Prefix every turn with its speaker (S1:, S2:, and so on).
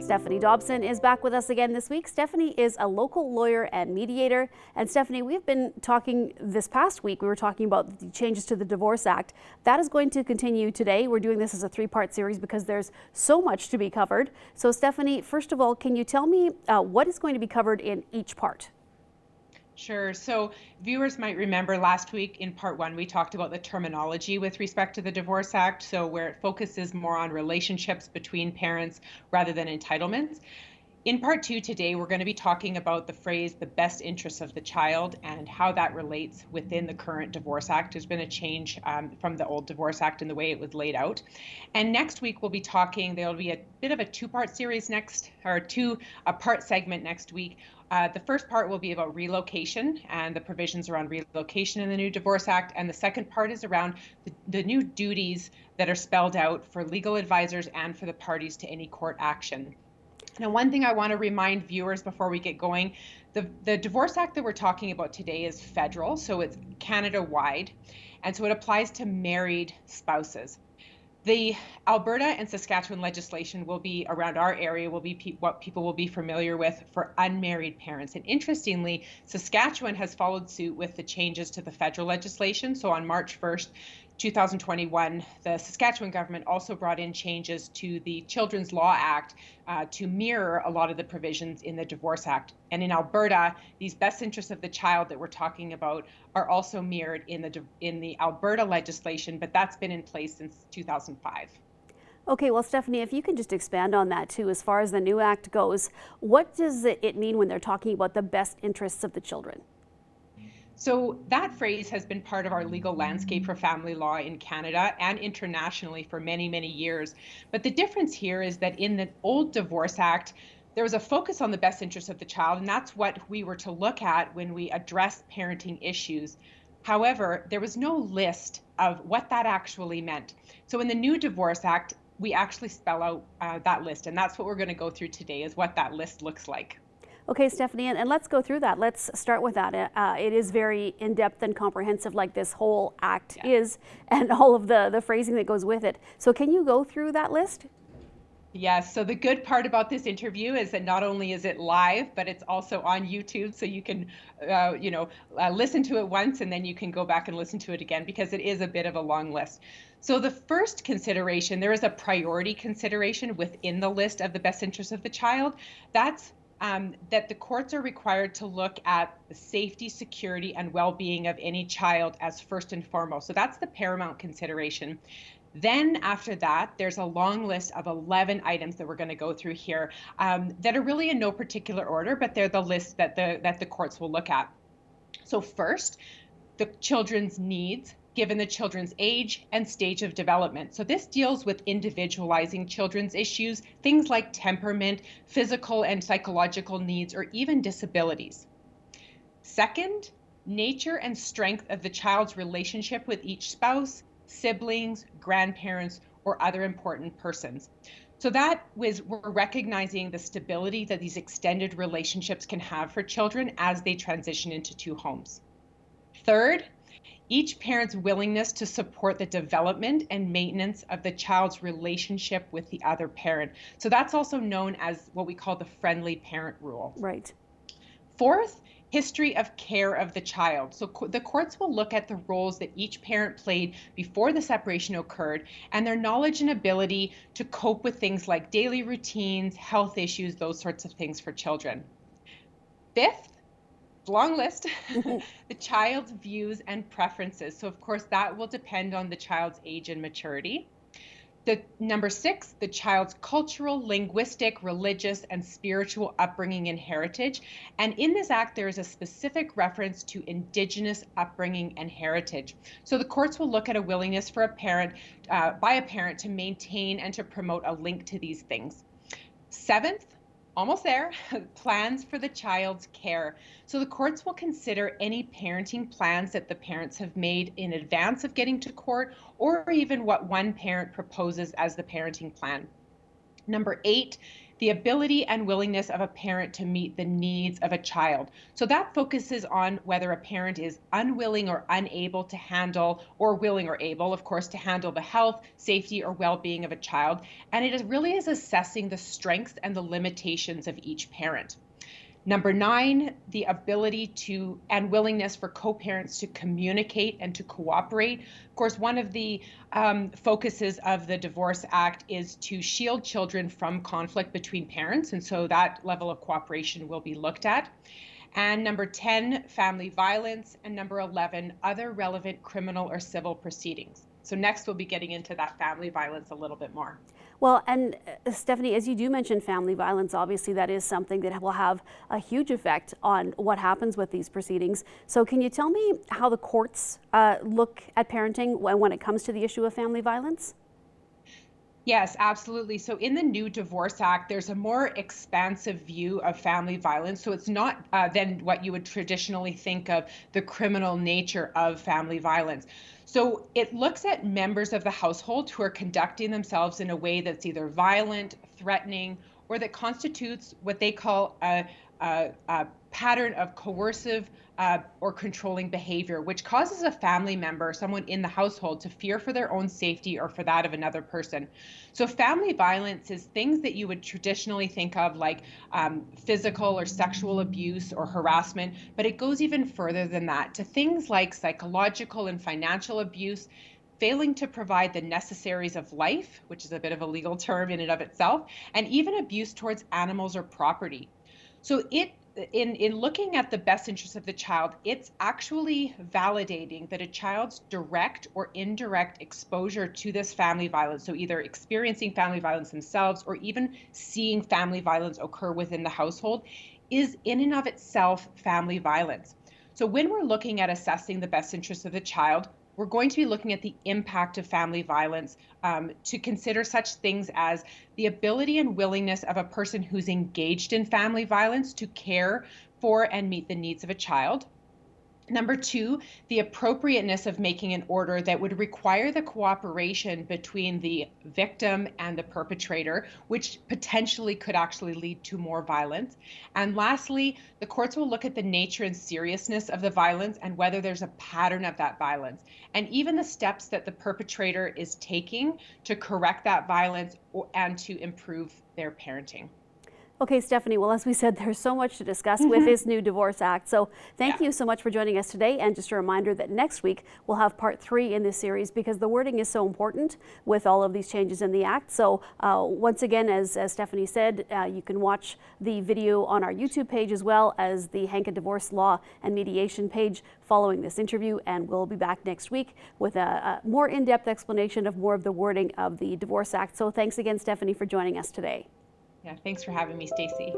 S1: Stephanie Dobson is back with us again this week. Stephanie is a local lawyer and mediator. And Stephanie, we've been talking this past week, we were talking about the changes to the Divorce Act. That is going to continue today. We're doing this as a three-part series because there's so much to be covered. So Stephanie, first of all, can you tell me what is going to be covered in each part?
S2: Sure. So viewers might remember last week in part one, we talked about the terminology with respect to the Divorce Act. So where it focuses more on relationships between parents rather than entitlements. In part two today, we're going to be talking about the phrase, the best interests of the child, and how that relates within the current Divorce Act. There's been a change from the old Divorce Act in the way it was laid out. And next week, we'll be talking, there'll be a bit of a two-part series next, or a part segment next week. The first part will be about relocation and the provisions around relocation in the new Divorce Act. And the second part is around the new duties that are spelled out for legal advisors and for the parties to any court action. Now, one thing I want to remind viewers before we get going, the Divorce Act that we're talking about today is federal, so it's Canada-wide, and so it applies to married spouses. The Alberta and Saskatchewan legislation will be around our area, will be what people will be familiar with for unmarried parents. And interestingly, Saskatchewan has followed suit with the changes to the federal legislation. So on March 1st, 2021, the Saskatchewan government also brought in changes to the Children's Law Act to mirror a lot of the provisions in the Divorce Act. And in Alberta, these best interests of the child that we're talking about are also mirrored in the Alberta legislation, but that's been in place since 2005.
S1: Okay, well, Stephanie, if you can just expand on that too, as far as the new act goes, what does it mean when they're talking about the best interests of the children?
S2: So that phrase has been part of our legal landscape for family law in Canada and internationally for many, many years. But the difference here is that in the old Divorce Act, there was a focus on the best interests of the child, and that's what we were to look at when we addressed parenting issues. However, there was no list of what that actually meant. So in the new Divorce Act, we actually spell out that list, and that's what we're going to go through today, is what that list looks like.
S1: Okay, Stephanie, and let's go through that. Let's start with that. It is very in-depth and comprehensive, like this whole act is, and all of the phrasing that goes with it. So can you go through that list?
S2: Yes, so the good part about this interview is that not only is it live, but it's also on YouTube, so you can, listen to it once and then you can go back and listen to it again because it is a bit of a long list. So the first consideration, there is a priority consideration within the list of the best interests of the child. That's that the courts are required to look at the safety, security, and well-being of any child as first and foremost. So that's the paramount consideration. Then after that, there's a long list of 11 items that we're going to go through here that are really in no particular order, but they're the list that the courts will look at. So first, the children's needs, given the children's age and stage of development. So this deals with individualizing children's issues, things like temperament, physical and psychological needs, or even disabilities. Second, nature and strength of the child's relationship with each spouse, siblings, grandparents, or other important persons. So we're recognizing the stability that these extended relationships can have for children as they transition into two homes. Third, each parent's willingness to support the development and maintenance of the child's relationship with the other parent. So that's also known as what we call the friendly parent rule.
S1: Right.
S2: Fourth, history of care of the child. So the courts will look at the roles that each parent played before the separation occurred and their knowledge and ability to cope with things like daily routines, health issues, those sorts of things for children. Fifth, long list, the child's views and preferences. So of course that will depend on the child's age and maturity. Number 6, the child's cultural, linguistic, religious, and spiritual upbringing and heritage. And in this act, there is a specific reference to Indigenous upbringing and heritage. So the courts will look at a willingness for by a parent to maintain and to promote a link to these things. 7th, almost there, plans for the child's care. So the courts will consider any parenting plans that the parents have made in advance of getting to court, or even what one parent proposes as the parenting plan. Number 8, the ability and willingness of a parent to meet the needs of a child. So that focuses on whether a parent is unwilling or unable to handle, or willing or able, of course, to handle the health, safety, or well-being of a child. And really is assessing the strengths and the limitations of each parent. Number 9, the ability to and willingness for co-parents to communicate and to cooperate. Of course, one of the focuses of the Divorce Act is to shield children from conflict between parents, and so that level of cooperation will be looked at. And number 10, family violence, and number 11, other relevant criminal or civil proceedings. So next we'll be getting into that family violence a little bit more.
S1: Well, and Stephanie, as you do mention family violence, obviously that is something that will have a huge effect on what happens with these proceedings. So can you tell me how the courts look at parenting when it comes to the issue of family violence?
S2: Yes, absolutely. So in the new Divorce Act, there's a more expansive view of family violence. So it's not than what you would traditionally think of the criminal nature of family violence. So it looks at members of the household who are conducting themselves in a way that's either violent, threatening, or that constitutes what they call a pattern of coercive or controlling behavior, which causes a family member, someone in the household, to fear for their own safety or for that of another person. So family violence is things that you would traditionally think of like physical or sexual abuse or harassment, but it goes even further than that to things like psychological and financial abuse, failing to provide the necessaries of life, which is a bit of a legal term in and of itself, and even abuse towards animals or property. So in looking at the best interests of the child, it's actually validating that a child's direct or indirect exposure to this family violence, so either experiencing family violence themselves or even seeing family violence occur within the household, is in and of itself family violence. So when we're looking at assessing the best interests of the child, we're going to be looking at the impact of family violence to consider such things as the ability and willingness of a person who's engaged in family violence to care for and meet the needs of a child. Number 2, the appropriateness of making an order that would require the cooperation between the victim and the perpetrator, which potentially could actually lead to more violence. And lastly, the courts will look at the nature and seriousness of the violence and whether there's a pattern of that violence, and even the steps that the perpetrator is taking to correct that violence and to improve their parenting.
S1: Okay, Stephanie, well, as we said, there's so much to discuss with this new Divorce Act. So thank you so much for joining us today. And just a reminder that next week we'll have part 3 in this series because the wording is so important with all of these changes in the Act. So once again, as Stephanie said, you can watch the video on our YouTube page as well as the Hanka Divorce Law and Mediation page following this interview. And we'll be back next week with a more in-depth explanation of more of the wording of the Divorce Act. So thanks again, Stephanie, for joining us today.
S2: Yeah, thanks for having me, Stacey.